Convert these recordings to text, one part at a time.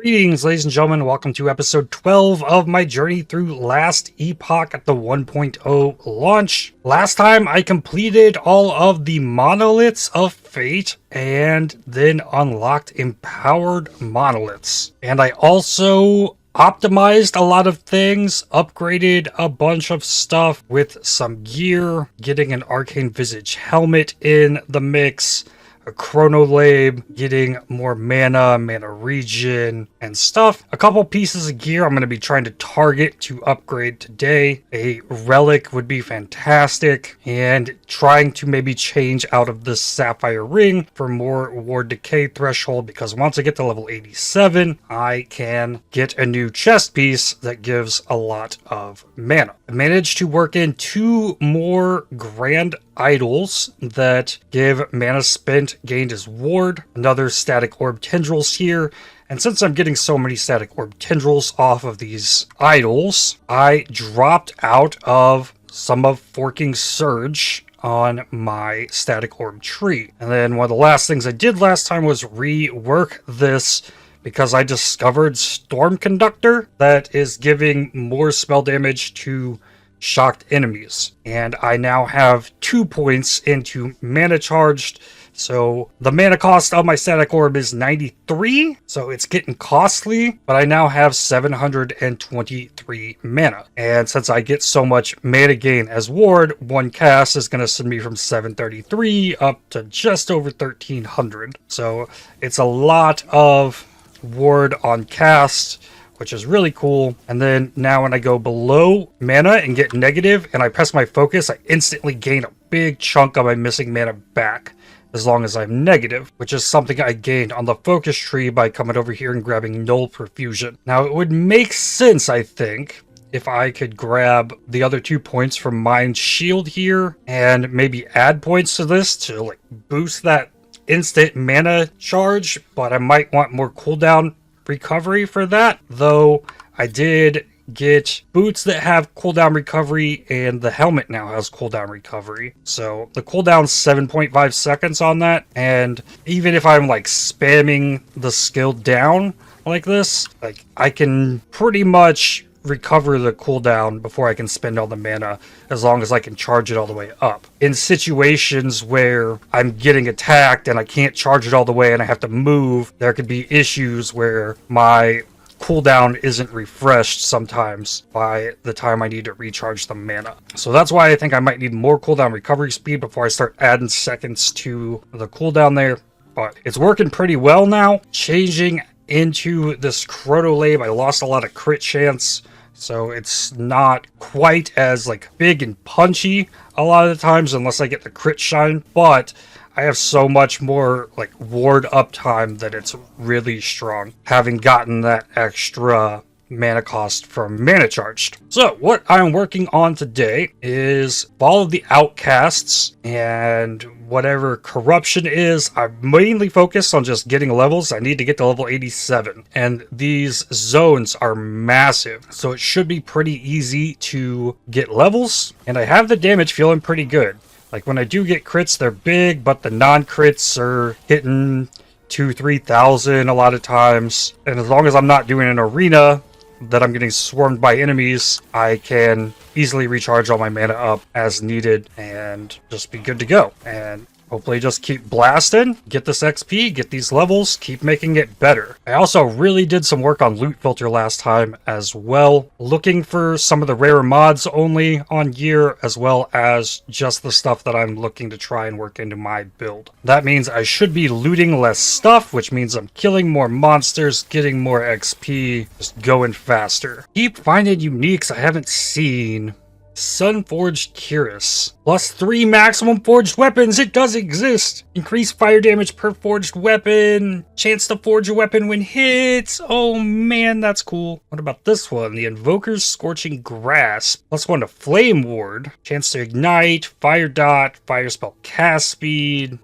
Greetings, ladies and gentlemen. Welcome to episode 12 of my journey through Last Epoch at the 1.0 launch. Last time I completed all of the monoliths of fate and then unlocked empowered monoliths. And I also optimized a lot of things, upgraded a bunch of stuff with some gear, getting an Arcane Visage helmet in the mix, a chronolab, getting more mana regen, and stuff. A couple pieces of gear I'm going to be trying to target to upgrade today. A relic would be fantastic, and trying to maybe change out of the sapphire ring for more ward decay threshold, because once I get to level 87, I can get a new chest piece that gives a lot of mana. I managed to work in 2 more grand idols that give mana spent gained as ward, another static orb tendrils here, and since I'm getting so many static orb tendrils off of these idols, I dropped out of some of Forking Surge on my static orb tree. And then one of the last things I did last time was rework this because I discovered Storm Conductor that is giving more spell damage to shocked enemies, and I now have 2 points into Manacharged, so the mana cost of my static orb is 93, so it's getting costly, but I now have 723 mana, and since I get so much mana gain as ward, one cast is going to send me from 733 up to just over 1300, so it's a lot of ward on cast, which is really cool. And then now when I go below mana and get negative and I press my focus, I instantly gain a big chunk of my missing mana back as long as I'm negative, which is something I gained on the focus tree by coming over here and grabbing Null Perfusion. Now it would make sense, I think, if I could grab the other 2 points from Mind Shield here and maybe add points to this to like boost that instant mana charge, but I might want more cooldown recovery for that, though I did get boots that have cooldown recovery and the helmet now has cooldown recovery, so the cooldown's 7.5 seconds on that, and even if I'm like spamming the skill down like this, like I can pretty much recover the cooldown before I can spend all the mana, as long as I can charge it all the way up. In situations where I'm getting attacked and I can't charge it all the way and I have to move, there could be issues where my cooldown isn't refreshed sometimes by the time I need to recharge the mana. So that's why I think I might need more cooldown recovery speed before I start adding seconds to the cooldown there, but it's working pretty well now. Changing into this chronolab, I lost a lot of crit chance, so it's not quite as like big and punchy a lot of the times unless I get the crit shine, but I have so much more like ward uptime that it's really strong, having gotten that extra mana cost from Manacharged. So what I'm working on today is all of the Outcasts and whatever corruption is. I'm mainly focused on just getting levels. I need to get to level 87, and these zones are massive, so it should be pretty easy to get levels, and I have the damage feeling pretty good. Like when I do get crits, they're big, but the non-crits are hitting 2,000-3,000 a lot of times, and as long as I'm not doing an arena that I'm getting swarmed by enemies, I can easily recharge all my mana up as needed and just be good to go. And hopefully just keep blasting, get this XP, get these levels, keep making it better. I also really did some work on loot filter last time as well, looking for some of the rarer mods only on gear, as well as just the stuff that I'm looking to try and work into my build. That means I should be looting less stuff, which means I'm killing more monsters, getting more XP, just going faster. Keep finding uniques I haven't seen. Sunforged Cuirass. +3 maximum forged weapons. It does exist. Increased fire damage per forged weapon. Chance to forge a weapon when hits. Oh man, that's cool. What about this one? The Invoker's Scorching Grasp. +1 to Flame Ward. Chance to ignite. Fire dot. Fire spell cast speed.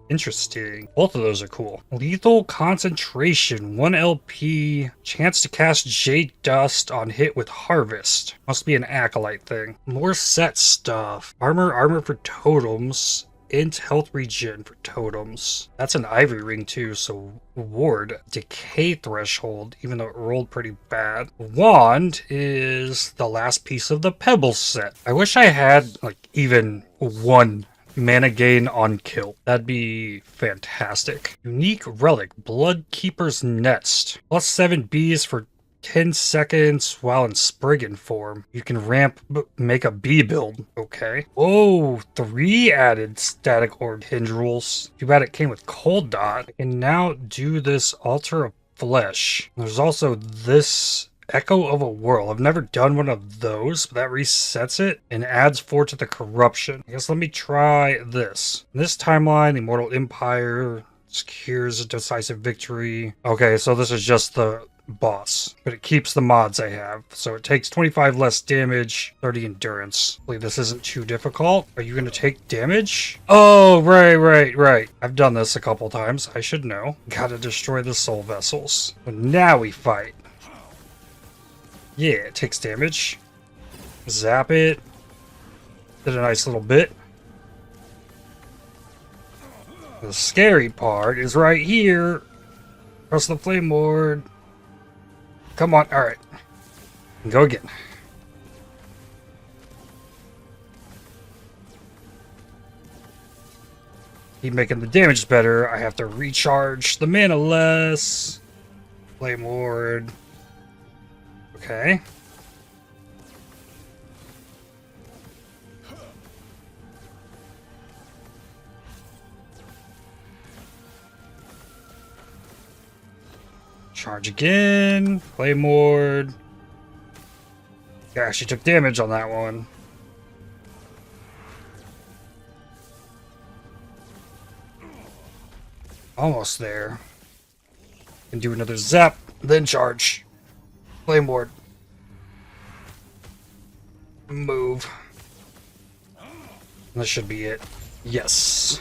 Interesting. Both of those are cool. Lethal Concentration. 1 LP. Chance to cast Jade Dust on hit with Harvest. Must be an Acolyte thing. More set stuff. Armor for totems. int health regen for totems. That's an ivory ring too, so ward, decay threshold, even though it rolled pretty bad. Wand is the last piece of the pebble set. I wish I had like even one mana gain on kill. That'd be fantastic. Unique relic, Bloodkeeper's Nest. Plus 7 bees for 10 seconds while in Spriggan form. You can make a bee build. Okay. Whoa, 3 added static orb tendrils. Too bad it came with cold dot. I can now do this altar of flesh. There's also this Echo of a Whirl. I've never done one of those, but that resets it and adds 4 to the corruption. I guess let me try this. In this timeline, the Immortal Empire secures a decisive victory. Okay, so this is just the boss, but it keeps the mods I have. So it takes 25 less damage, 30 endurance. Hopefully this isn't too difficult. Are you going to take damage? Oh, right. I've done this a couple times. I should know. Gotta destroy the soul vessels. But now we fight. Yeah, it takes damage. Zap it. Did a nice little bit. The scary part is right here. Press the flame ward. Come on, alright. Go again. Keep making the damage better. I have to recharge the mana less. Flame ward. Okay. Charge again. Flame ward. Yeah, she took damage on that one. Almost there. Can do another zap, then charge. Flame ward. Move. This should be it. Yes.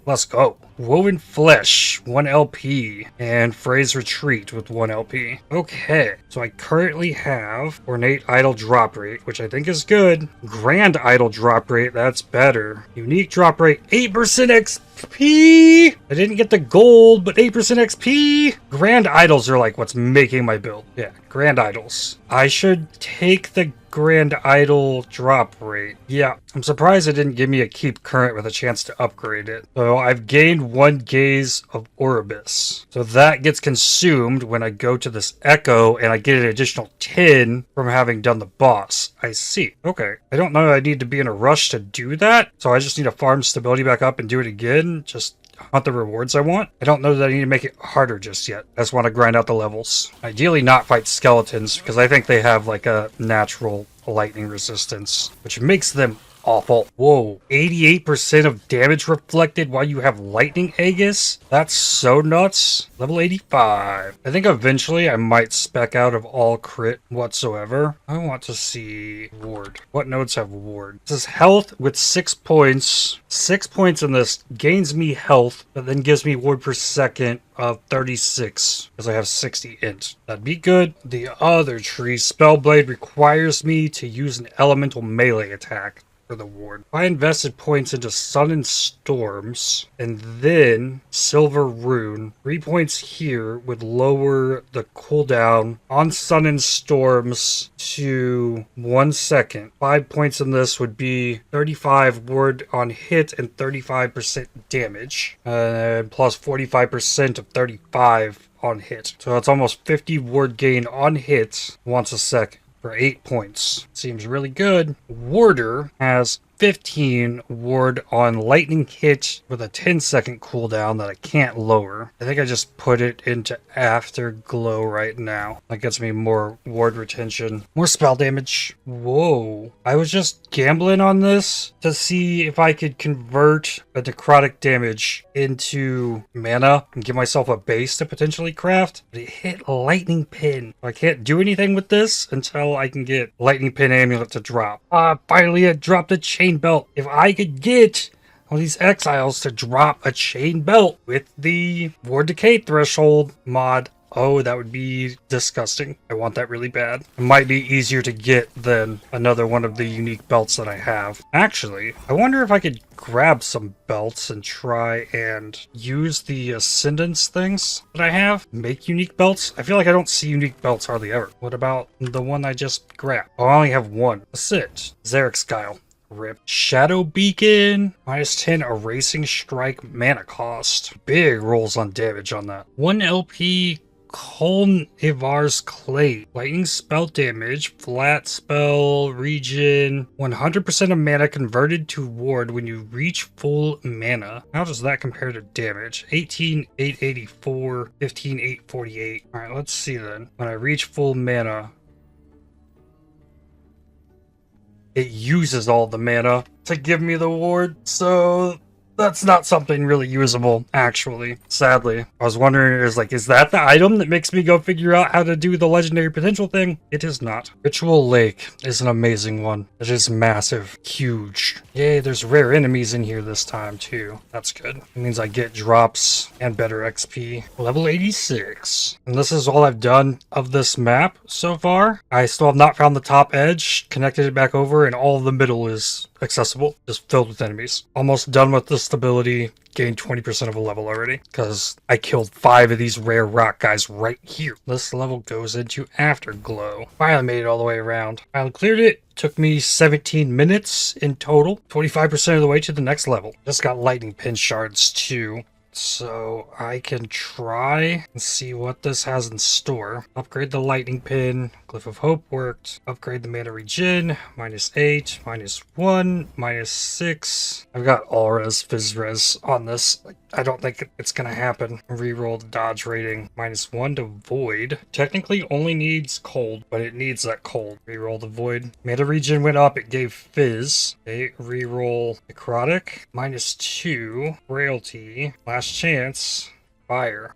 Let's go. Woven Flesh, 1 LP, and Phrase Retreat with 1 LP. Okay, so I currently have Ornate Idol drop rate, which I think is good. Grand Idol drop rate, that's better. Unique drop rate, 8% XP! I didn't get the gold, but 8% XP! Grand Idols are like what's making my build. Yeah, Grand Idols. I should take the Grand Idol drop rate. Yeah, I'm surprised it didn't give me a keep current with a chance to upgrade it. So I've gained 1 Gaze of Orbis. So that gets consumed when I go to this Echo and I get an additional 10 from having done the boss. I see. Okay. I don't know that I need to be in a rush to do that. So I just need to farm stability back up and do it again. Just hunt the rewards I want. I don't know that I need to make it harder just yet. I just want to grind out the levels. Ideally not fight skeletons, because I think they have like a natural lightning resistance, which makes them awful. Whoa, 88% of damage reflected while you have lightning Aegis? That's so nuts. Level 85. I think eventually I might spec out of all crit whatsoever. I want to see ward. What nodes have ward? This is health with 6 points. 6 points in this gains me health, but then gives me ward per second of 36, because I have 60 int. That'd be good. The other tree, Spellblade, requires me to use an elemental melee attack for the ward. I invested points into Sun and Storms, and then Silver Rune. 3 points here would lower the cooldown on Sun and Storms to 1 second. 5 points in this would be 35 ward on hit and 35% damage, plus 45% of 35 on hit. So that's almost 50 ward gain on hit once a second for 8 points. Seems really good. Warder has 15 ward on lightning hit with a 10-second cooldown that I can't lower. I think I just put it into Afterglow right now. That gets me more ward retention. More spell damage. Whoa. I was just gambling on this to see if I could convert a necrotic damage into mana and give myself a base to potentially craft. But it hit lightning pin. I can't do anything with this until I can get lightning pin amulet to drop. Finally it dropped a chain belt. If I could get all these exiles to drop a chain belt with the ward decay threshold mod, Oh, that would be disgusting. I want that really bad. It might be easier to get than another one of the unique belts that I have. Actually, I wonder if I could grab some belts and try and use the Ascendance things that I have. Make unique belts. I feel like I don't see unique belts hardly ever. What about the one I just grabbed? Oh, I only have one. That's it. Zarek's Guile. Rip. Shadow Beacon. -10 Erasing Strike mana cost. Big rolls on damage on that. 1 LP Colm Ivar's Clay. Lightning spell damage. Flat spell. Regen. 100% of mana converted to ward when you reach full mana. How does that compare to damage? 18,884. 15,848. Alright, let's see then. When I reach full mana, it uses all the mana to give me the ward, so that's not something really usable, actually, sadly. I was wondering, is that the item that makes me go figure out how to do the legendary potential thing? It is not. Ritual Lake is an amazing one. It is massive, huge. Yay, there's rare enemies in here this time, too. That's good. It means I get drops and better XP. Level 86. And this is all I've done of this map so far. I still have not found the top edge, connected it back over, and all of the middle is accessible, just filled with enemies. Almost done with this stability, gained 20% of a level already, because I killed 5 of these rare rock guys right here. This level goes into Afterglow. Finally made it all the way around. Finally cleared it. Took me 17 minutes in total, 25% of the way to the next level. Just got lightning pin shards too. So I can try and see what this has in store. Upgrade the lightning pin. Glyph of Hope worked. Upgrade the mana regen. -8, -1, -6. I've got all res, phys res on this. I don't think it's gonna happen. Reroll the dodge rating. -1 to void. Technically only needs cold, but it needs that cold. Reroll the void. Mana regen went up, it gave fizz. Okay, reroll necrotic. -2. Frailty. Last chance. Fire.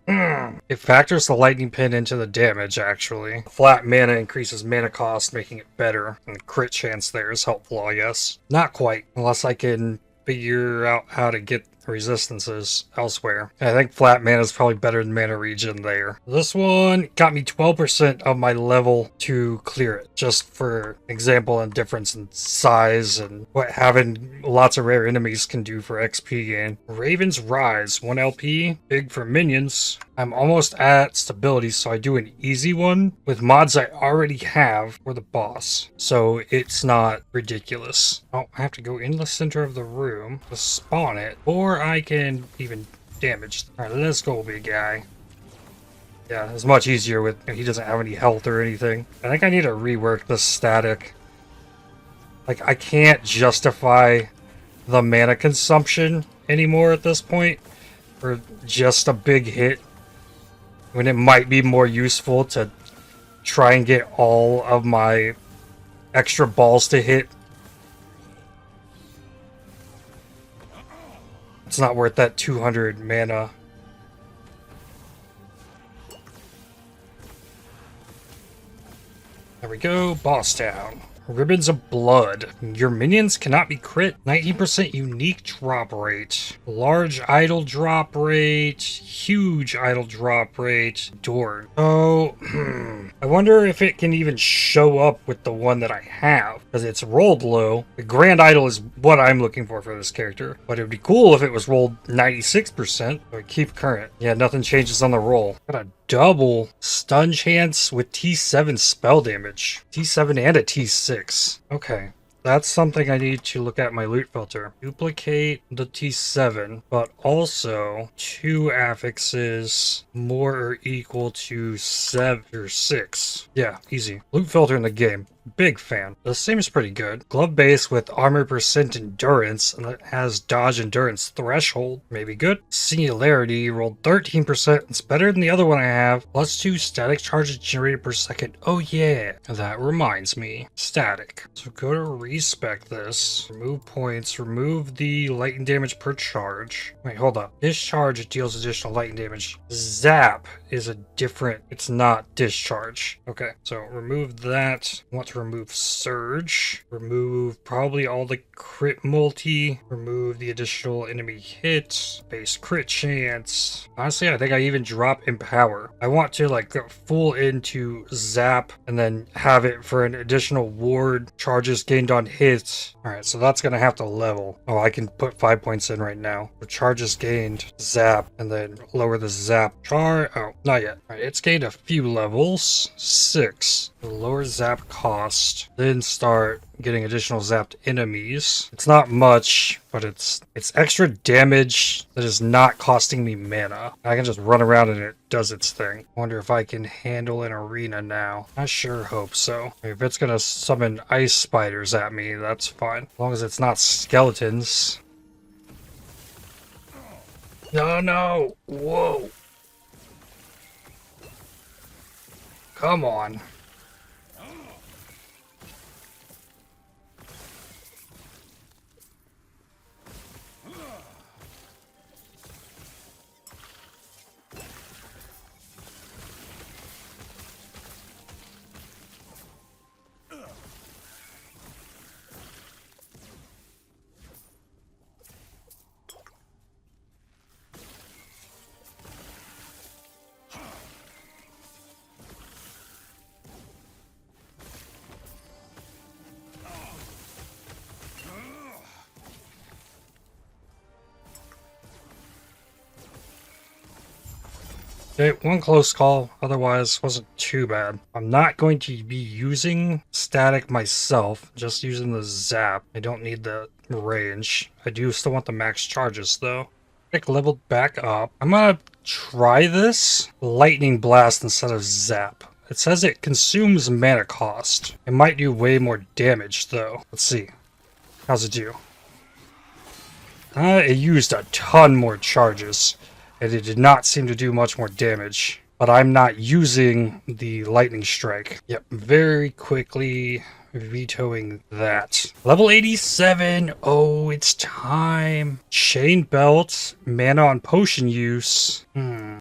It factors the lightning pin into the damage, actually. Flat mana increases mana cost, making it better. And crit chance there is helpful, I guess. Not quite, unless I can figure out how to get resistances elsewhere. I think flat mana is probably better than mana regen there. This one got me 12% of my level to clear it, just for example and difference in size and what having lots of rare enemies can do for XP gain. Raven's Rise, 1 LP, big for minions. I'm almost at stability, so I do an easy one with mods I already have for the boss, so it's not ridiculous. Oh, I have to go in the center of the room to spawn it, or I can even damage. Alright, let's go, big guy. Yeah, it's much easier with he doesn't have any health or anything. I think I need to rework the static. Like, I can't justify the mana consumption anymore at this point for just a big hit, when it might be more useful to try and get all of my extra balls to hit. It's not worth that 200 mana. There we go, boss town. Ribbons of Blood. Your minions cannot be crit. 19% unique drop rate. Large idle drop rate. Huge idle drop rate. Door. Oh, I wonder if it can even show up with the one that I have, because it's rolled low. The Grand Idol is what I'm looking for this character, but it would be cool if it was rolled 96%. So keep current. Yeah, nothing changes on the roll. Got a double stun chance with T7 spell damage. T7 and a T6. Okay. That's something I need to look at my loot filter. Duplicate the T7, but also 2 affixes more or equal to 7 or 6. Yeah, easy. Loot filter in the game. Big fan. This seems pretty good. Glove base with armor percent endurance, and it has dodge endurance threshold. Maybe good. Singularity rolled 13%. It's better than the other one I have. +2 static charges generated per second. Oh yeah. That reminds me. Static. So go to respec this. Remove points. Remove the lightning damage per charge. Wait, hold up. Discharge deals additional lightning damage. Zap is a different. It's not discharge. Okay, so remove that. I want to to remove Surge, remove probably all the crit multi, remove the additional enemy hit, base crit chance. Honestly, I think I even drop Empower. I want to like go full into Zap and then have it for an additional ward, charges gained on hits. Alright, so that's gonna have to level. Oh, I can put 5 points in right now. For charges gained, Zap, and then lower the Zap. Oh, not yet. Alright, it's gained a few levels. 6. Lower Zap cost. Then start getting additional zapped enemies. It's not much, but it's extra damage that is not costing me mana. I can just run around and it does its thing. Wonder if I can handle an arena now. I sure hope so. If it's gonna summon ice spiders at me, that's fine. As long as it's not skeletons. No! Whoa! Come on. Okay, one close call, otherwise wasn't too bad. I'm not going to be using static myself, just using the zap. I don't need the range. I do still want the max charges though. Leveled back up. I'm gonna try this lightning blast instead of zap. It says it consumes mana cost. It might do way more damage though. Let's see. How's it do? It used a ton more charges. And it did not seem to do much more damage. But I'm not using the lightning strike. Yep, very quickly vetoing that. Level 87. Oh, it's time. Chain belt, mana on potion use.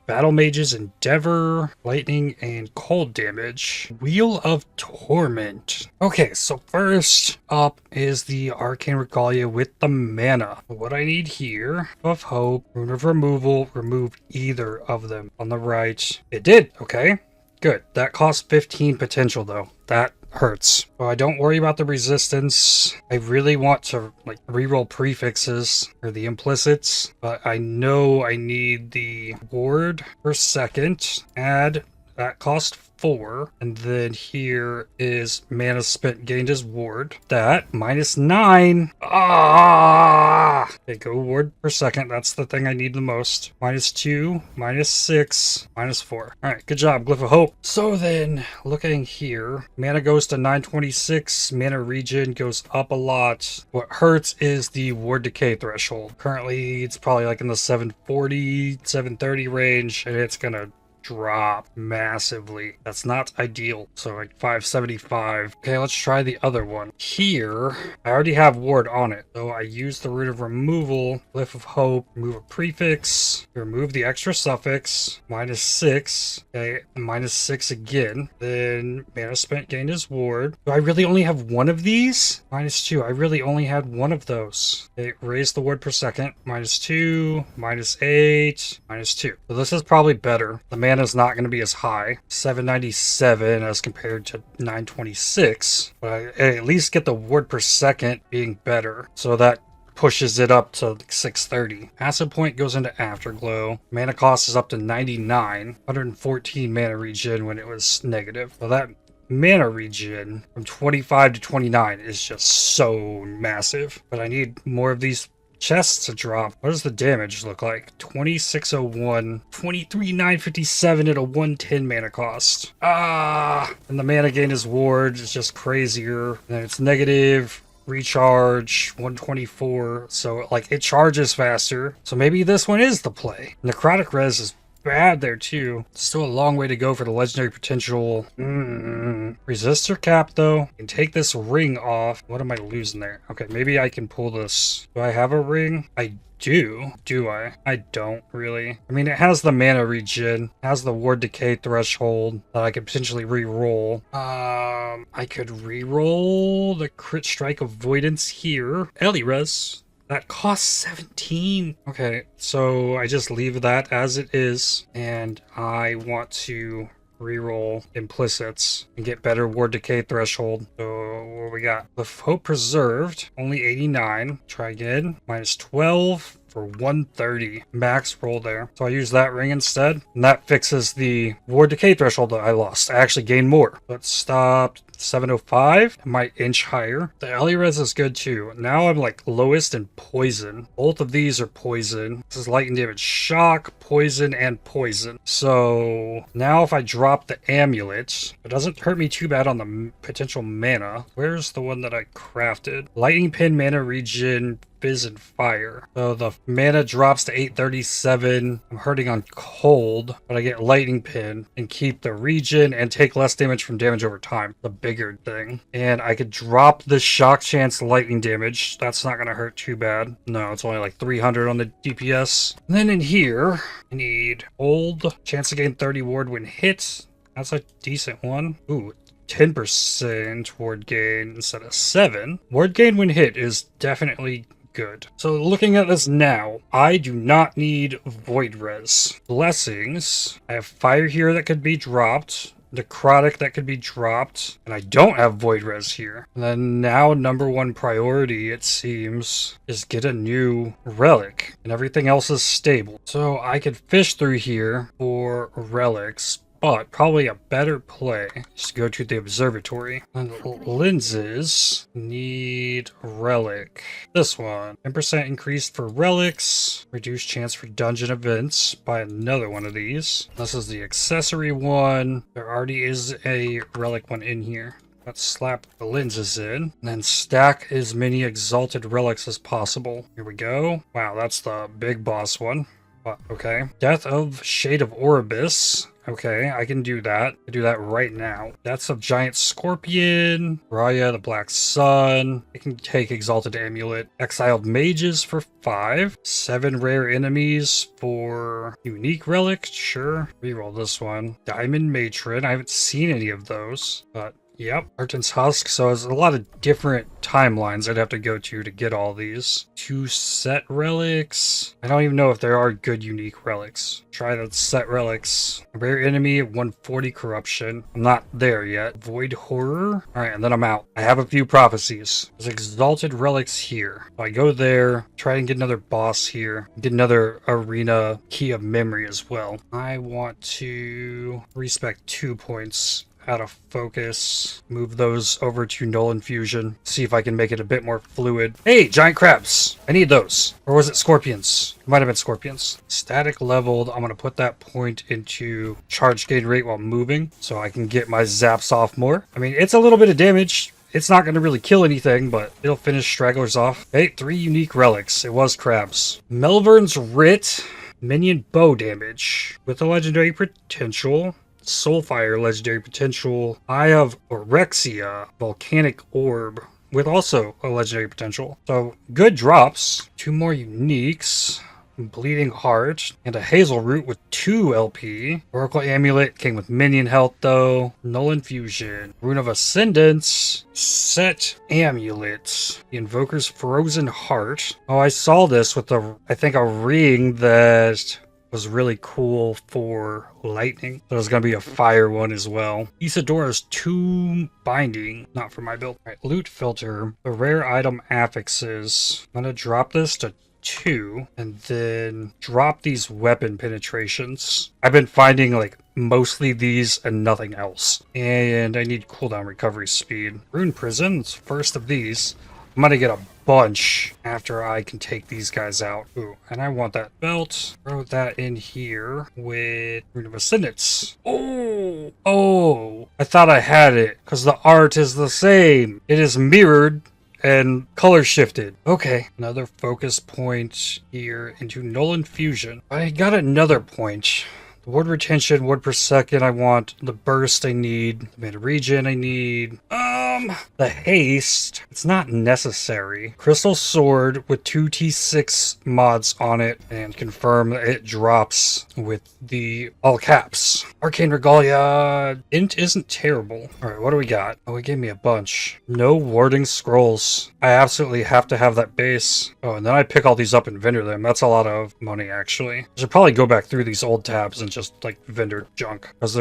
Battle mages endeavor, lightning and cold damage. Wheel of torment. Okay, so first up is the arcane regalia with the mana. What I need here of hope, rune of removal, remove either of them on the right. It did. Okay, good. That cost 15 potential though. That hurts. Well, I don't worry about the resistance. I really want to like reroll prefixes or the implicits, but I know I need the ward per second. Add that cost 4, and then here is mana spent gained as ward. That minus 9. Okay, go ward per second. That's the thing I need the most. Minus 2, minus 6, minus 4. All right, good job, Glyph of Hope. So then, looking here, mana goes to 926. Mana regen goes up a lot. What hurts is the ward decay threshold. Currently, it's probably like in the 740, 730 range, and it's gonna drop massively. That's not ideal. So like 575. Okay, let's try the other one. Here, I already have ward on it. So I use the root of removal, Glyph of Hope, remove a prefix, remove the extra suffix, minus 6. Okay, minus 6 again. Then mana spent gained as ward. Do I really only have one of these? Minus 2. I really only had one of those. Okay, raise the ward per second. Minus 2, minus 8, minus 2. So this is probably better. The mana is not going to be as high, 797 as compared to 926, but I at least get the ward per second being better, so that pushes it up to 630. Acid point goes into Afterglow. Mana cost is up to 99, 114 mana regen when it was negative. So that mana regen from 25 to 29 is just so massive, but I need more of these chests to drop. What does the damage look like? 2601, 23,957 at a 110 mana cost. And the mana gain is ward is just crazier. And then it's negative recharge 124, so like it charges faster. So maybe this one is the play. Necrotic res is bad there too. Still a long way to go for the legendary potential. Resistor cap though. I can take this ring off. What am I losing there? Okay, maybe I can pull this. Do I have a ring? I do I? I don't really. I mean, it has the mana regen, has the ward decay threshold that I could potentially re-roll. I could re-roll the crit strike avoidance here. Elirez. That costs 17. Okay, so I just leave that as it is, and I want to reroll implicits and get better ward decay threshold. So what we got? The Hope Preserved, only 89. Try again. Minus 12 for 130. Max roll there. So I use that ring instead. And that fixes the ward decay threshold that I lost. I actually gained more. Let's stop 705. I might inch higher. The Elirez is good too. Now I'm like lowest in poison. Both of these are poison. This is lightning damage, shock, poison, and poison. So now if I drop the amulet, it doesn't hurt me too bad on the potential mana. Where's the one that I crafted? Lightning pin, mana regen, fizz, and fire. So the mana drops to 837. I'm hurting on cold, but I get lightning pin and keep the regen and take less damage from damage over time. The bigger thing. And I could drop the shock chance lightning damage. That's not going to hurt too bad. No, it's only like 300 on the DPS. And then in here, I need hold. Chance to gain 30 ward when hit. That's a decent one. Ooh, 10% ward gain instead of 7. Ward gain when hit is definitely good. So looking at this now, I do not need Void Res. Blessings. I have fire here that could be dropped. Necrotic that could be dropped. And I don't have Void Res here. And then now number one priority, it seems, is get a new relic. And everything else is stable. So I could fish through here for relics. But probably a better play is to go to the observatory. And lenses need relic. This one. 10% increased for relics. Reduced chance for dungeon events. Buy another one of these. This is the accessory one. There already is a relic one in here. Let's slap the lenses in. And then stack as many exalted relics as possible. Here we go. Wow, that's the big boss one. Okay. Death of Shade of Orbis. Okay, I can do that. I do that right now. Deaths of Giant Scorpion. Raya, the Black Sun. I can take Exalted Amulet. Exiled Mages for 5. 7 rare enemies for unique relic. Sure. Reroll this one. Diamond Matron. I haven't seen any of those, but yep. Artan's Husk. So there's a lot of different timelines I'd have to go to get all these. 2 set relics. I don't even know if there are good unique relics. Try the set relics. Rare enemy, 140 corruption. I'm not there yet. Void Horror. Alright, and then I'm out. I have a few prophecies. There's exalted relics here. So I go there, try and get another boss here. Get another arena key of memory as well. I want to respec 2 points out of focus, move those over to null infusion, see if I can make it a bit more fluid. Hey, giant crabs! I need those. Or was it scorpions? It might have been scorpions. Static leveled, I'm going to put that point into charge gain rate while moving, so I can get my zaps off more. I mean, it's a little bit of damage. It's not going to really kill anything, but it'll finish stragglers off. Hey, 3 unique relics. It was crabs. Melvern's Writ, minion bow damage, with a legendary potential. Soulfire legendary potential. I have Orexia, Volcanic Orb, with also a legendary potential. So good drops. 2 more uniques. Bleeding Heart, and a Hazel Root with 2 LP. Oracle Amulet came with minion health though. Null Infusion. Rune of Ascendance. Set Amulet. The Invoker's Frozen Heart. Oh, I saw this with I think a ring that was really cool for lightning. There's gonna be a fire one as well. Isadora's Tomb Binding, not for my build. All right, loot filter. The rare item affixes. I'm gonna drop this to 2 and then drop these weapon penetrations. I've been finding like mostly these and nothing else. And I need cooldown recovery speed. Rune Prison's first of these. I'm gonna get a bunch after I can take these guys out. Ooh, and I want that belt. Throw that in here with Rune of Ascendance. Oh, I thought I had it because the art is the same. It is mirrored and color shifted. Okay, another focus point here into Null Infusion. I got another point The ward retention, ward per second I want. The burst I need. The mana regen I need. The haste, it's not necessary. Crystal Sword with 2 T6 mods on it, and confirm that it drops with the all caps. Arcane Regalia, int isn't terrible. Alright, what do we got? Oh, it gave me a bunch. No warding scrolls. I absolutely have to have that base. Oh, and then I pick all these up and vendor them. That's a lot of money, actually. I should probably go back through these old tabs and just, like, vendor junk. Because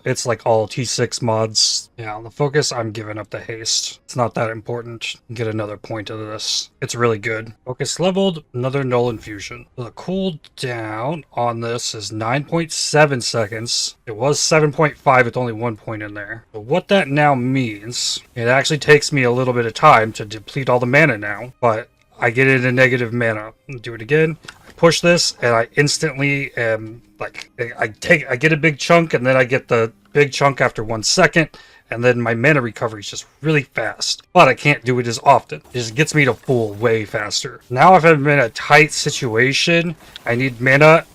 it's like all T6 mods. Yeah, on the focus, I'm giving up the haste. It's not that important. Get another point of this. It's really good. Focus leveled, another null infusion. So the cooldown on this is 9.7 seconds. It was 7.5 with only 1 point in there. But what that now means, it actually takes me a little bit of time to deplete all the mana now, but I get into negative mana. Do it again. I push this and I instantly am like, I get a big chunk and then I get the big chunk after 1 second. And then my mana recovery is just really fast. But I can't do it as often. It just gets me to full way faster. Now if I'm in a tight situation, I need mana.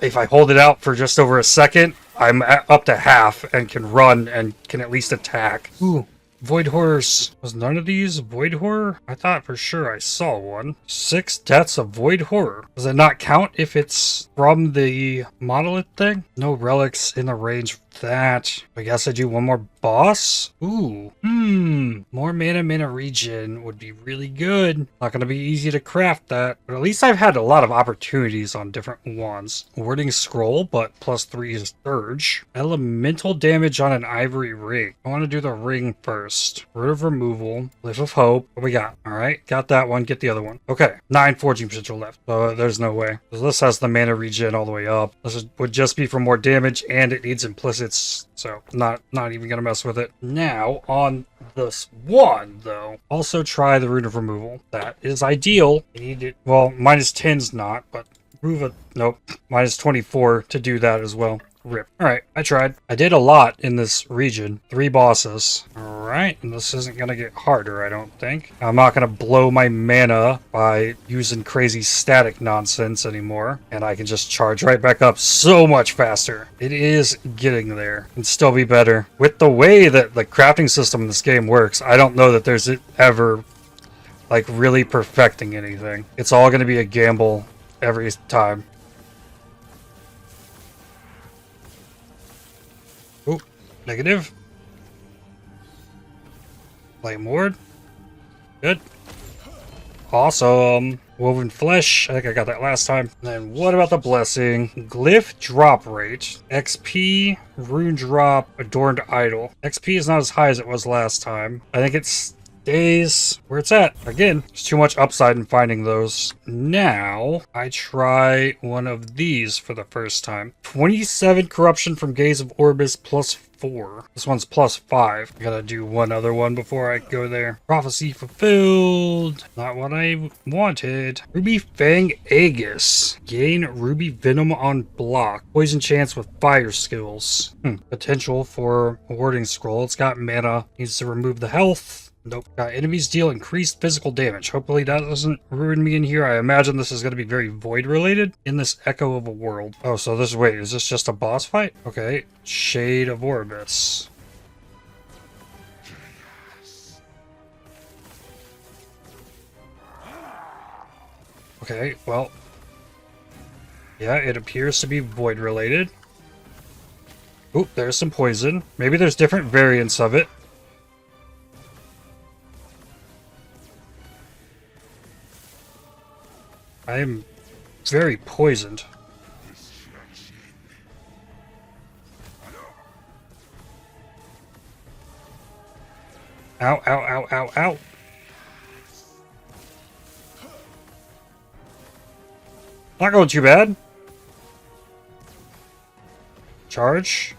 If I hold it out for just over a second, I'm up to half and can run and can at least attack. Ooh. Void Horrors. Was none of these Void Horror? I thought for sure I saw one. 6 deaths of Void Horror. Does it not count if it's from the monolith thing? No relics in the range of that. I guess I do one more boss? Ooh. More mana regen would be really good. Not gonna be easy to craft that. But at least I've had a lot of opportunities on different ones. Wording Scroll, but +3 is Surge. Elemental damage on an ivory ring. I want to do the ring first. Root of Removal. Lift of Hope. What we got? Alright, got that one. Get the other one. Okay, 9 forging potential left. So there's no way. This has the mana regen all the way up. This would just be for more damage, and it needs implicits. So not even gonna mess with it. Now, on this one, though, also try the Root of Removal. That is ideal. You need it. Well, -10's not, but nope. -24 to do that as well. Rip. Alright, I tried. I did a lot in this region. 3 bosses. Alright, and this isn't gonna get harder, I don't think. I'm not gonna blow my mana by using crazy static nonsense anymore. And I can just charge right back up so much faster. It is getting there. And still be better. With the way that the crafting system in this game works, I don't know that there's ever, like, really perfecting anything. It's all gonna be a gamble every time. Ooh, negative. Flame Ward. Good. Awesome. Woven Flesh. I think I got that last time. And then what about the Blessing? Glyph drop rate. XP, Rune drop, Adorned Idol. XP is not as high as it was last time. I think it's stays where it's at. Again, there's too much upside in finding those. Now, I try one of these for the first time. 27 corruption from Gaze of Orbis +4. This one's +5. I gotta do one other one before I go there. Prophecy fulfilled. Not what I wanted. Ruby Fang Aegis. Gain Ruby Venom on block. Poison chance with fire skills. Potential for a warding scroll. It's got mana. Needs to remove the health. Nope. Enemies deal increased physical damage. Hopefully that doesn't ruin me in here. I imagine this is going to be very void related in this Echo of a World. Oh, so wait, is this just a boss fight? Okay. Shade of Orbis. Okay, well. Yeah, it appears to be void related. Oop, there's some poison. Maybe there's different variants of it. I am very poisoned. Ow, ow, ow, ow, ow. Not going too bad. Charge.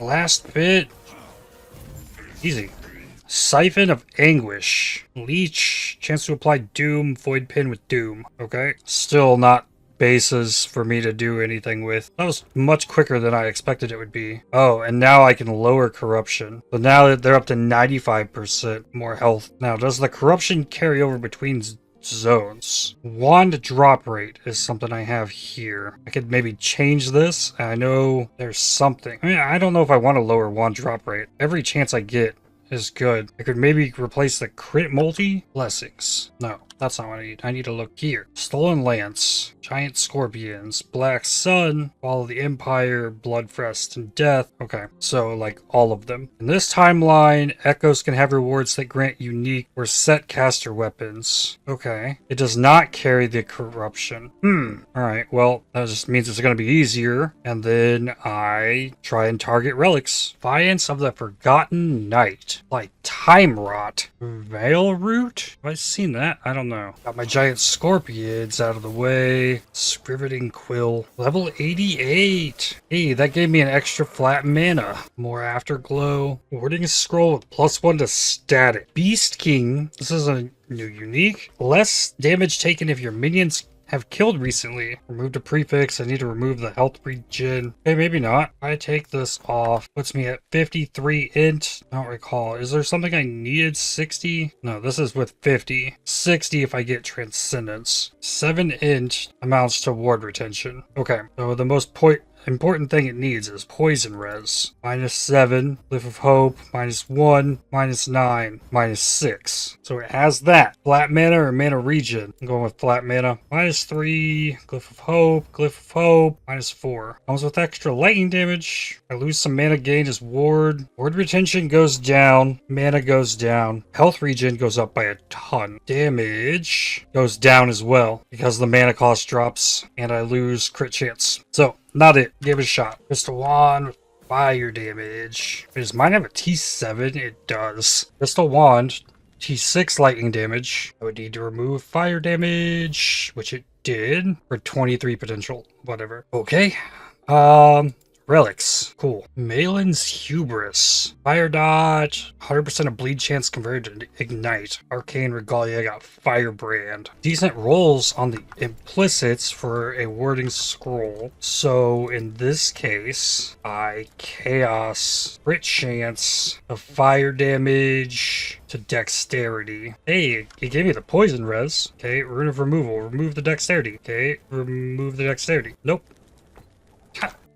Last bit. Easy. Siphon of Anguish. Leech. Chance to apply Doom. Void Pin with Doom. Okay. Still not bases for me to do anything with. That was much quicker than I expected it would be. Oh, and now I can lower corruption. So now that they're up to 95% more health. Now, does the corruption carry over between zones? Wand drop rate is something I have here. I could maybe change this. I know there's something. I mean, I don't know if I want to lower wand drop rate. Every chance I get is good. I could maybe replace the crit multi. Blessings. No, that's not what I need. I need to look here. Stolen Lance, Giant Scorpions, Black Sun, Follow the Empire, Bloodfest, and Death. Okay, so like all of them. In this timeline, Echoes can have rewards that grant unique or set caster weapons. Okay. It does not carry the corruption. Alright, well, that just means it's going to be easier. And then I try and target relics. Defiance of the Forgotten Night. Like Time Rot. Veil Root? Have I seen that? I don't know. Got my Giant Scorpions out of the way. Scriveting Quill. Level 88. Hey, that gave me an extra flat mana. More Afterglow. Warding Scroll with +1 to static. Beast King. This is a new unique. Less damage taken if your minions have killed recently. Removed a prefix. I need to remove the health regen. Okay, maybe not. I take this off. Puts me at 53 int. I don't recall. Is there something I needed? 60? No, this is with 50. 60 if I get Transcendence. 7 int amounts to ward retention. Okay, so the most important thing it needs is Poison Res. -7, Glyph of Hope, -1, -9, -6. So it has that. Flat mana or mana regen? I'm going with flat mana. -3, Glyph of Hope, -4. Comes with extra lightning damage. I lose some mana gain as ward. Ward retention goes down. Mana goes down. Health regen goes up by a ton. Damage goes down as well because the mana cost drops and I lose crit chance. So, not it. Give it a shot. Crystal Wand, fire damage. Does mine have a T7? It does. Crystal Wand, T6 lightning damage. I would need to remove fire damage, which it did, for 23 potential. Whatever. Okay. Relics. Cool. Malin's Hubris. Fire dodge. 100% of bleed chance converted to ignite. Arcane Regalia got Firebrand. Decent rolls on the implicits for a warding scroll. So in this case, I chaos crit chance of fire damage to dexterity. Hey, it gave me the poison res. Okay, rune of removal. Remove the dexterity. Okay, remove the dexterity. Nope.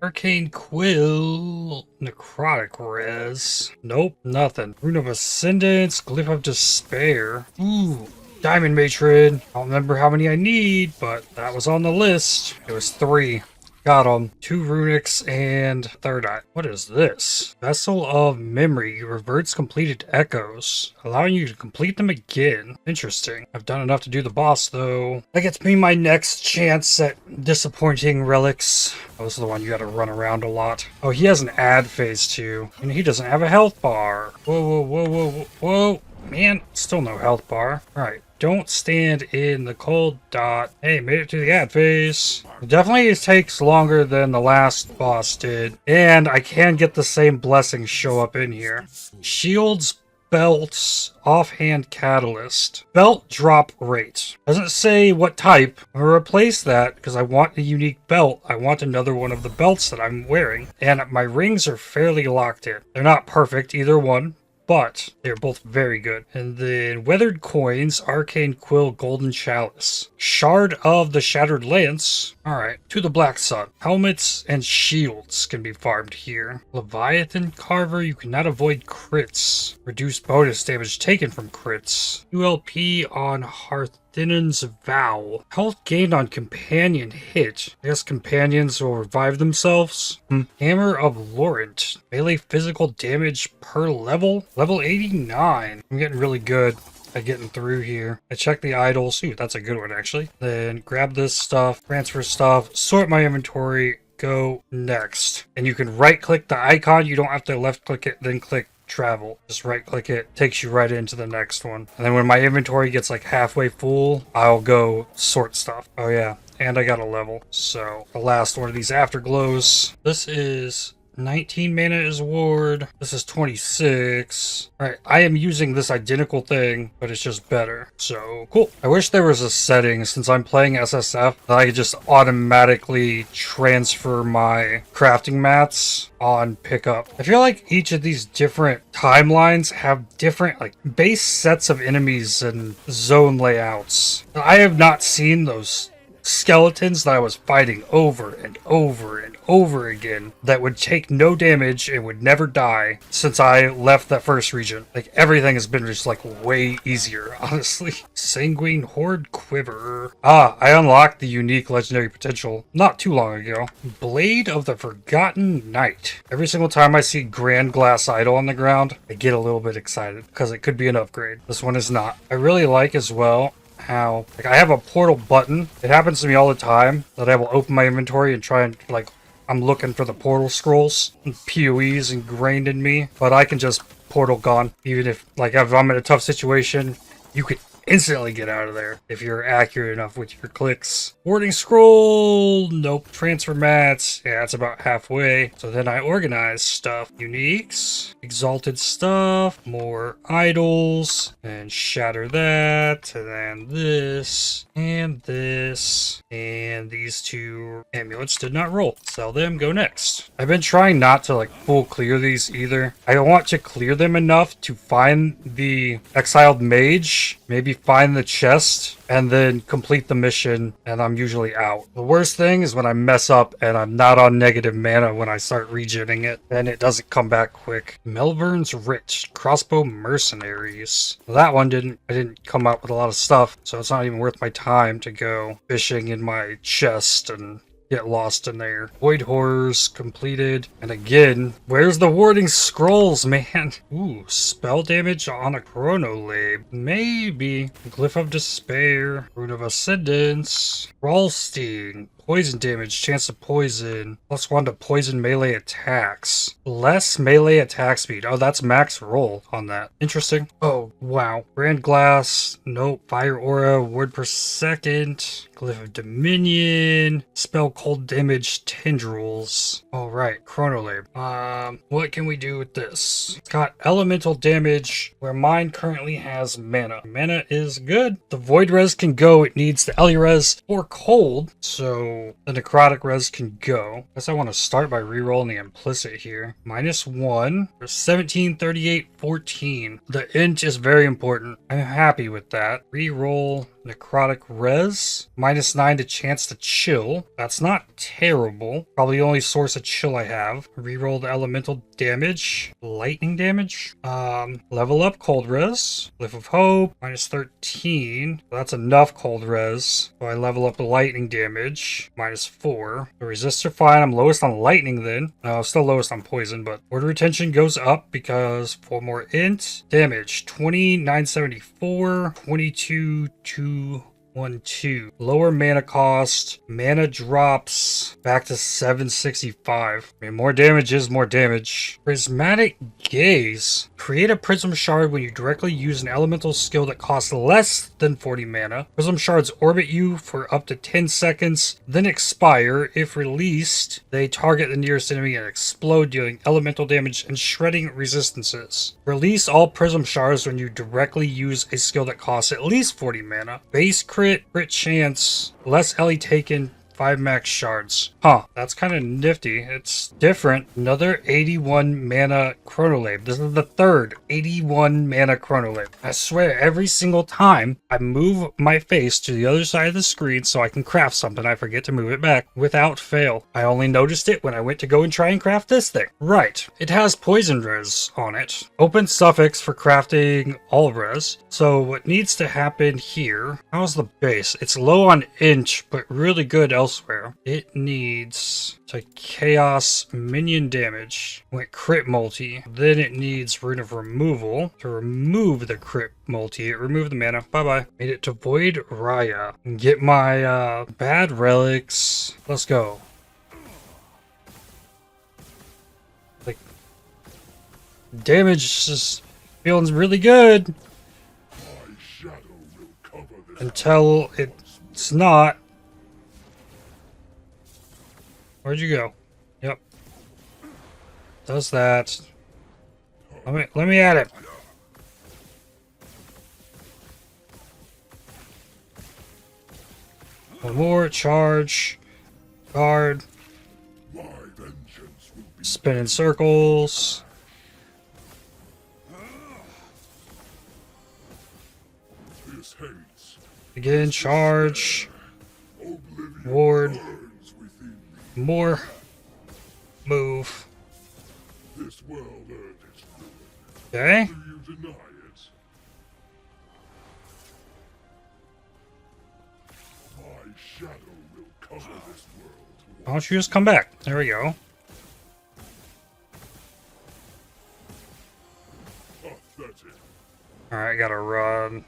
Arcane Quill, Necrotic Res. Nope, nothing. Rune of Ascendance, Glyph of Despair. Ooh, Diamond Matron. I don't remember how many I need, but that was on the list. It was 3. Got them. 2 runics and third eye. What is this? Vessel of Memory reverts completed echoes, allowing you to complete them again. Interesting. I've done enough to do the boss though. That gets me my next chance at disappointing relics. Oh, this is the one you gotta run around a lot. Oh, he has an ad phase too. And he doesn't have a health bar. Whoa, whoa, whoa, whoa, whoa, whoa. Man, still no health bar. Alright. Don't stand in the cold dot. Hey, made it to the ad phase. It definitely takes longer than the last boss did. And I can get the same blessings show up in here. Shields, belts, offhand catalyst. Belt drop rate. Doesn't say what type. I'm gonna replace that because I want a unique belt. I want another one of the belts that I'm wearing. And my rings are fairly locked in. They're not perfect, either one, but they're both very good. And then Weathered Coins, Arcane Quill, Golden Chalice. Shard of the Shattered Lance. Alright, to the Black Sun. Helmets and shields can be farmed here. Leviathan Carver, you cannot avoid crits. Reduce bonus damage taken from crits. ULP on Hearthinnen's Vow. Health gained on companion hit. I guess companions will revive themselves. Hammer of Laurent. Melee physical damage per level. Level 89. I'm getting really good at getting through here. I check the idols. Ooh, that's a good one actually. Then grab this stuff, transfer stuff, sort my inventory, go next. And you can right click the icon. You don't have to left click it, then click travel. Just right click it, takes you right into the next one. And then when my inventory gets like halfway full, I'll go sort stuff. Oh yeah, and I got a level. So the last one of these afterglows. This is 19 mana is ward. This is 26. All right, I am using this identical thing, but it's just better. So cool. I wish there was a setting, since I'm playing SSF, that I could just automatically transfer my crafting mats on pickup. I feel like each of these different timelines have different like base sets of enemies and zone layouts. I have not seen those skeletons that I was fighting over and over and over again that would take no damage and would never die since I left that first region. Like, everything has been just like way easier, honestly. Sanguine Horde Quiver. Ah, I unlocked the unique legendary potential not too long ago. Blade of the Forgotten Knight. Every single time I see Grand Glass Idol on the ground, I get a little bit excited because it could be an upgrade. This one is not. I really like as well how, like, I have a portal button. It happens to me all the time that I will open my inventory and try and, like, I'm looking for the portal scrolls and PoEs ingrained in me, but I can just portal gone. Even if, like, if I'm in a tough situation, you could instantly get out of there if you're accurate enough with your clicks. Warding scroll, nope. Transfer mats, yeah, it's about halfway. So then I organize stuff. Uniques, exalted stuff, more idols, and shatter that, and then this, and this, and these two amulets did not roll. Sell them, go next. I've been trying not to like full clear these either. I want to clear them enough to find the exiled mage, maybe find the chest, and then complete the mission, and I'm usually out. The worst thing is when I mess up and I'm not on negative mana when I start regenning it, and it doesn't come back quick. Melvern's Rich, Crossbow Mercenaries. Well, that one I didn't come out with a lot of stuff, so it's not even worth my time to go fishing in my chest and get lost in there. Void Horrors completed. And again, where's the warding scrolls, man? Ooh, spell damage on a Chronolab. Maybe. Glyph of Despair. Rune of Ascendance. Rawlstein. Poison damage, chance to poison. +1 to poison melee attacks. Less melee attack speed. Oh, that's max roll on that. Interesting. Oh, wow. Grand Glass. Nope. Fire Aura. Word per second. Glyph of Dominion. Spell cold damage tendrils. Alright, Chronolab. What can we do with this? It's got elemental damage where mine currently has mana. Mana is good. The Void Res can go. It needs the Ellie Res or cold. So the necrotic res can go. Guess I want to start by rerolling the implicit here. -1 for 17, 38, 14. The int is very important. I'm happy with that. Reroll necrotic res. -9 to chance to chill. That's not terrible. Probably the only source of chill I have. Reroll the elemental damage. Lightning damage. Level up cold res. Glyph of Hope. -13. That's enough cold res. So I level up the lightning damage. -4. The resists are fine. I'm lowest on lightning then. Still lowest on poison, but word retention goes up because 4 more int. Damage 2974, 22 to 1-2. Lower mana cost. Mana drops back to 765. I mean, more damage is more damage. Prismatic Gaze. Create a prism shard when you directly use an elemental skill that costs less than 40 mana. Prism shards orbit you for up to 10 seconds, then expire. If released, they target the nearest enemy and explode, dealing elemental damage and shredding resistances. Release all prism shards when you directly use a skill that costs at least 40 mana. Base crit chance, less Ellie taken, 5 max shards. Huh, that's kind of nifty. It's different. Another 81 mana Chronolab. This is the third 81 mana Chronolab. I swear, every single time I move my face to the other side of the screen so I can craft something, I forget to move it back without fail. I only noticed it when I went to go and try and craft this thing. Right, it has poison res on it. Open suffix for crafting all res. So what needs to happen here, how's the base? It's low on inch, but really good elsewhere. It needs to chaos minion damage with crit multi. Then it needs Rune of Removal to remove the crit multi. Remove the mana. Bye-bye. Made it to Void Raya. Get my bad relics. Let's go. Like, damage is feeling really good. Until it's not. Where'd you go? Yep. does that. Let me at it. One more charge. Guard. Spin in circles. Again, charge. Ward. More. Move. Okay. Why don't you just come back? There we go. Alright, gotta run.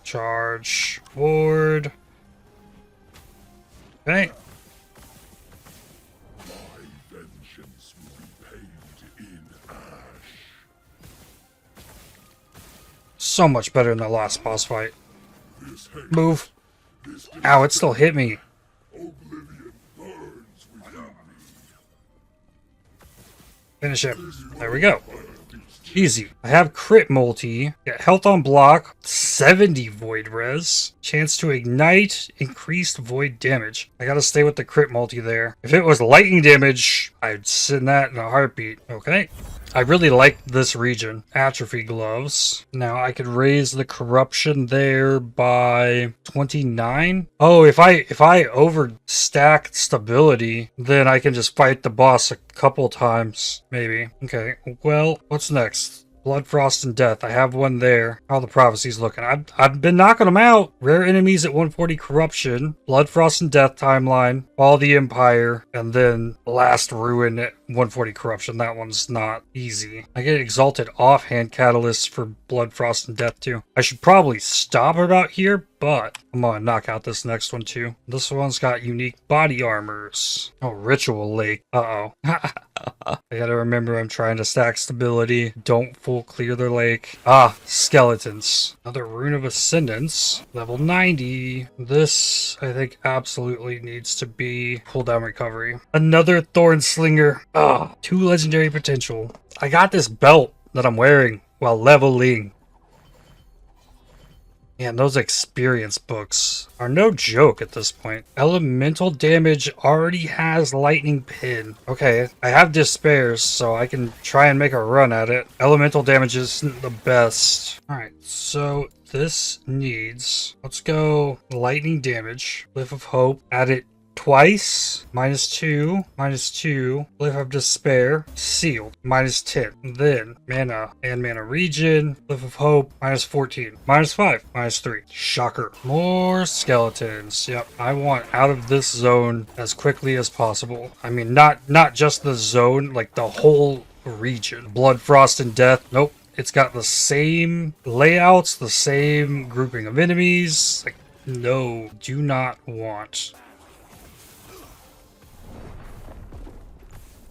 Charge. Ward. Okay. So much better than the last boss fight. Move. Ow, it still hit me. Finish it. There we go. Easy. I have crit multi. Get health on block. 70 void res. Chance to ignite. Increased void damage. I gotta stay with the crit multi there. If it was lightning damage, I'd send that in a heartbeat. Okay. I really like this region. Atrophy gloves. Now I could raise the corruption there by 29. Oh, if I overstack stability, then I can just fight the boss a couple times, maybe. Okay, well, what's next? Blood, Frost, and Death. I have one there. How are the prophecies looking? I've been knocking them out. Rare enemies at 140 corruption. Blood, Frost, and Death timeline. Fall of the Empire. And then Last Ruin at 140 corruption. That one's not easy. I get Exalted Offhand Catalyst for Blood, Frost, and Death too. I should probably stop about here, but I'm gonna knock out this next one too. This one's got unique body armors. Oh, Ritual Lake. Uh-oh. I gotta remember I'm trying to stack stability. Don't full clear the lake. Ah, skeletons. Another Rune of Ascendance. Level 90. This, I think, absolutely needs to be cooldown recovery. Another Thorn Slinger. Ah, 2 legendary potential. I got this belt that I'm wearing while leveling. Man, those experience books are no joke at this point. Elemental damage already has lightning pin. Okay, I have despairs, so I can try and make a run at it. Elemental damage isn't the best. Alright, so this needs... Let's go lightning damage. Cliff of Hope. Add it twice. -2. -2. Cliff of Despair. Sealed. -10. Then mana and mana regen. Cliff of Hope. -14. -5. -3. Shocker. More skeletons. Yep. I want out of this zone as quickly as possible. I mean, not just the zone, like the whole region. Blood, Frost, and Death. Nope. It's got the same layouts, the same grouping of enemies. Like, no, do not want.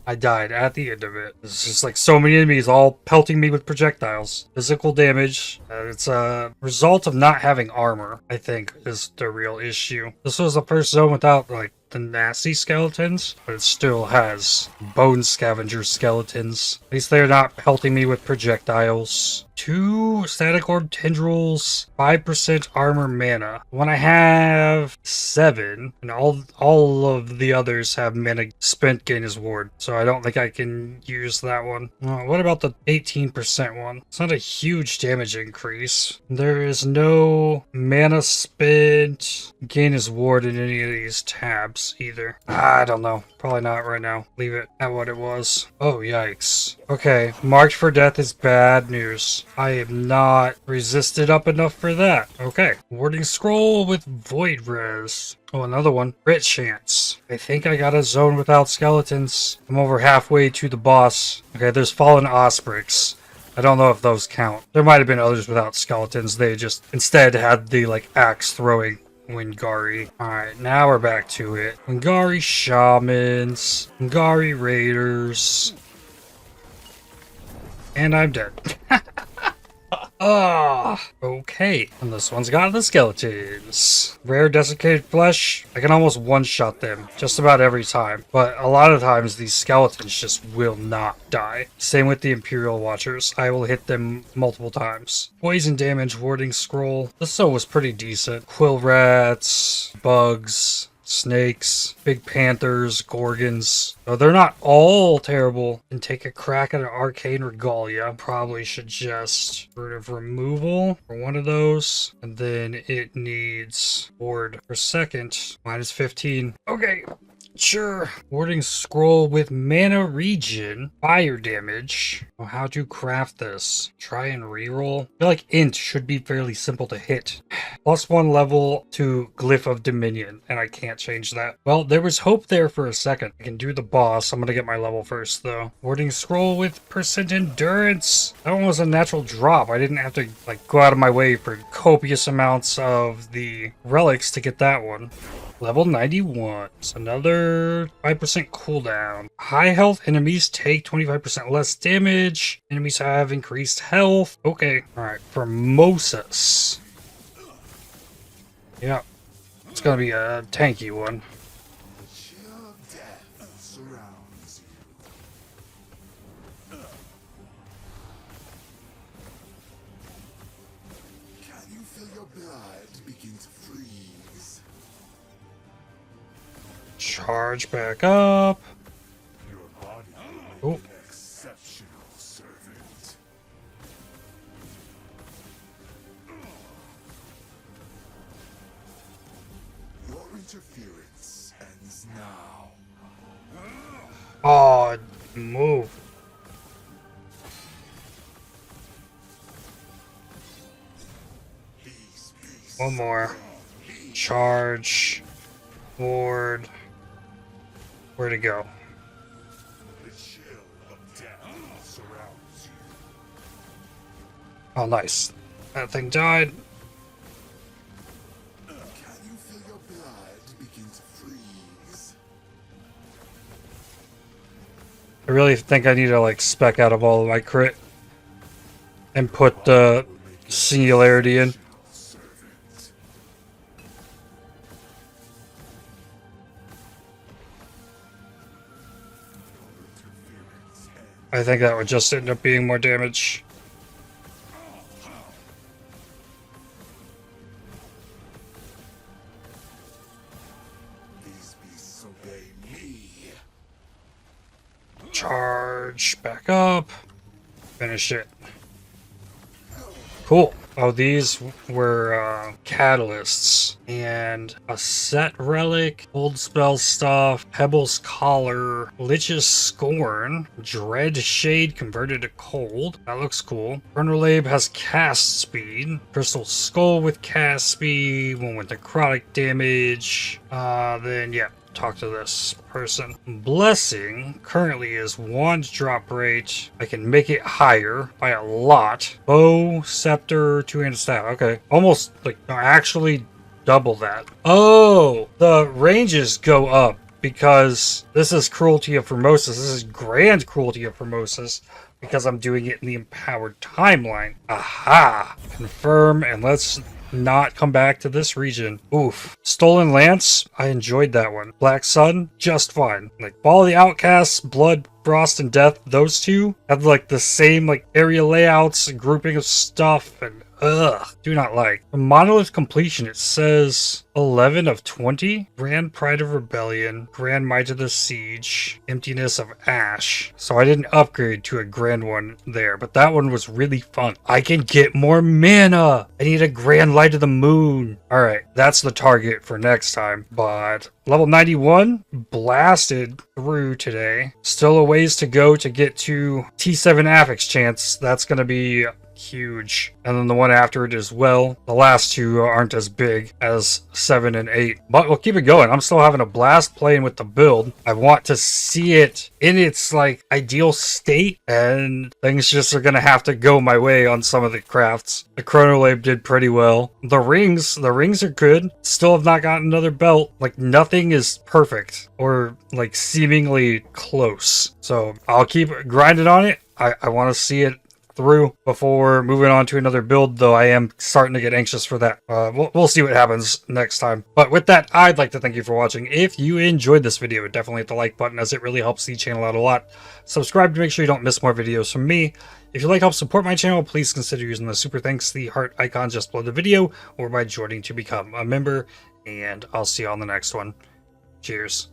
I died at the end of it. It's just like so many enemies all pelting me with projectiles. Physical damage. It's a result of not having armor, I think, is the real issue. This was the first zone without, like, the nasty skeletons, but it still has bone scavenger skeletons. At least they're not pelting me with projectiles. 2 static orb tendrils, 5% armor mana. When I have 7, and all of the others have mana spent gain as ward, so I don't think I can use that one. What about the 18% one? It's not a huge damage increase. There is no mana spent gain as ward in any of these tabs either. I don't know. Probably not right now. Leave it at what it was. Oh, yikes. Okay, marked for death is bad news. I am not resisted up enough for that. Okay, warding scroll with void res. Oh, another one. Crit chance. I think I got a zone without skeletons. I'm over halfway to the boss. Okay, there's fallen ospreys. I don't know if those count. There might have been others without skeletons. They just instead had the, like, axe throwing Wingari. Alright, now we're back to it. Wingari Shamans. Wingari Raiders. And I'm dead. Okay. And this one's got the skeletons. Rare desiccated flesh. I can almost one-shot them just about every time. But a lot of times these skeletons just will not die. Same with the Imperial Watchers. I will hit them multiple times. Poison damage warding scroll. This though was pretty decent. Quill rats, bugs, snakes, big panthers, gorgons. Oh, they're not all terrible. And take a crack at an arcane regalia. Probably should just root of removal for one of those. And then it needs ward per second. Minus 15. Okay. Sure. Warding scroll with mana regen. Fire damage. Oh, how to craft this? Try and reroll. I feel like int should be fairly simple to hit. +1 level to Glyph of Dominion, and I can't change that. Well, there was hope there for a second. I can do the boss. I'm gonna get my level first, though. Warding scroll with percent endurance. That one was a natural drop. I didn't have to like go out of my way for copious amounts of the relics to get that one. Level 91. It's another 5% cooldown. High health enemies take 25% less damage. Enemies have increased health. Okay. Alright. Formosus. Yeah. It's gonna be a tanky one. Charge back up. Oh. Your interference ends now. Oh, move. One more. Charge. Ward. Where to go? The chill of death surrounds you. Oh, nice. That thing died. Can you feel your blood begin to freeze? I really think I need to like spec out of all of my crit and put the singularity in. I think that would just end up being more damage. These beasts obey me. Charge back up. Finish it. Cool. Oh, these were catalysts and a set relic, old spell stuff, Pebble's Collar, Lich's Scorn, Dread Shade converted to cold. That looks cool. Chronolabe has cast speed, Crystal Skull with cast speed, one with necrotic damage. Then yeah. Talk to this person. Blessing currently is wand drop rate. I can make it higher by a lot. Bow, scepter, two-handed staff. Okay. Almost like no, actually double that. Oh, the ranges go up because this is Cruelty of Formosus. This is Grand Cruelty of Formosus because I'm doing it in the empowered timeline. Aha! Confirm, and let's not come back to this region. Oof. Stolen Lance, I enjoyed that one. Black Sun, just fine. Like Ball of the Outcasts, Blood, Frost, and Death, those two have like the same like area layouts and grouping of stuff, and do not like. For Monolith completion, it says 11 of 20. Grand Pride of Rebellion, Grand Might of the Siege, Emptiness of Ash. So I didn't upgrade to a grand one there, but that one was really fun. I can get more mana. I need a Grand Light of the Moon. All right, that's the target for next time. But level 91, blasted through today. Still a ways to go to get to T7 Affix chance. That's going to be huge. And then the one after it as well. The last two aren't as big as 7 and 8. But we'll keep it going. I'm still having a blast playing with the build. I want to see it in its like ideal state. And things just are going to have to go my way on some of the crafts. The Chronolabe did pretty well. The rings are good. Still have not gotten another belt. Like nothing is perfect or like seemingly close. So I'll keep grinding on it. I want to see it through before moving on to another build, though I am starting to get anxious for that. We'll see what happens next time. But with that, I'd like to thank you for watching. If you enjoyed this video, definitely hit the like button, as it really helps the channel out a lot. Subscribe to make sure you don't miss more videos from me. If you'd like to help support my channel, please consider using the super thanks, the heart icon just below the video, or by joining to become a member. And I'll see you on the next one. Cheers.